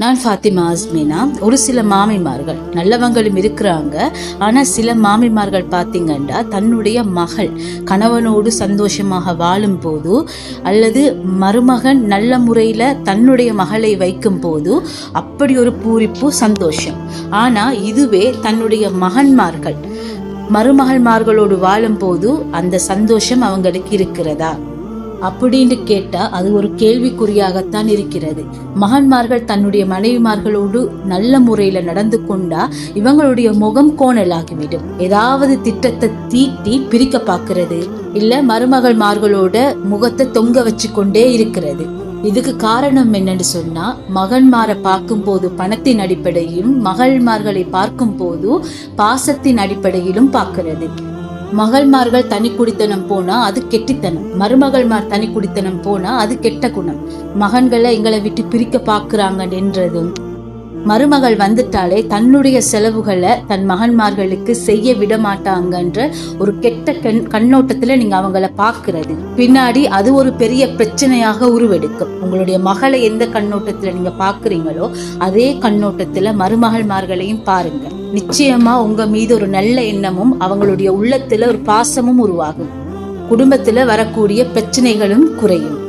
நான் ஃபாத்திமா அஸ்மினா. ஒரு சில மாமிமார்கள் நல்லவங்களும் இருக்கிறாங்க. ஆனால் சில மாமிமார்கள் பார்த்தீங்கன்னா தன்னுடைய மகள் கணவனோடு சந்தோஷமாக வாழும் போது அல்லது மருமகன் நல்ல முறையில் தன்னுடைய மகளை வைக்கும் போது அப்படி ஒரு பூரிப்பு சந்தோஷம். ஆனால் இதுவே தன்னுடைய மகன்மார்கள் மருமகள்மார்களோடு வாழும் போது அந்த சந்தோஷம் அவங்களுக்கு இருக்கிறதா அப்படின்னு கேட்டா அது ஒரு கேள்விக்குறியாகத்தான் இருக்கிறது. மகன்மார்கள் தன்னுடைய மனைவிமார்களோடு நல்ல முறையில நடந்து கொண்டா இவங்களுடைய முகம் கோணலாகிவிடும். ஏதாவது திட்டத்தை தீட்டி பிரிக்க பார்க்கிறது, இல்ல மருமகள்மார்களோட முகத்தை தொங்க வச்சு கொண்டே இருக்கிறது. இதுக்கு காரணம் என்னன்னு சொன்னா, மகன்மாரை பார்க்கும் போது பணத்தின் அடிப்படையிலும் மகள்மார்களை பார்க்கும் போது பாசத்தின் அடிப்படையிலும் பார்க்கிறது. மகள்மார்கள் தனி குடித்தனம் போனா அது கெட்டித்தனம், மருமகள்மார் தனி குடித்தனம் போனா அது கெட்ட குணம். மகன்களை எங்களை விட்டு பிரிக்க பாக்குறாங்க என்றதும், மருமகள் வந்துட்டாலே தன்னுடைய செலவுகளை தன் மகன்மார்களுக்கு செய்ய விட மாட்டாங்கன்ற ஒரு கெட்ட கண்ணோட்டத்துல நீங்க அவங்கள பாக்குறது பின்னாடி அது ஒரு பெரிய பிரச்சனையாக உருவெடுக்கும். உங்களுடைய மகளை எந்த கண்ணோட்டத்துல நீங்க பாக்குறீங்களோ அதே கண்ணோட்டத்துல மருமகள்மார்களையும் பாருங்க. நிச்சயமா உங்க மீது ஒரு நல்ல எண்ணமும் அவங்களுடைய உள்ளத்துல ஒரு பாசமும் உருவாகும். குடும்பத்துல வரக்கூடிய பிரச்சனைகளும் குறையும்.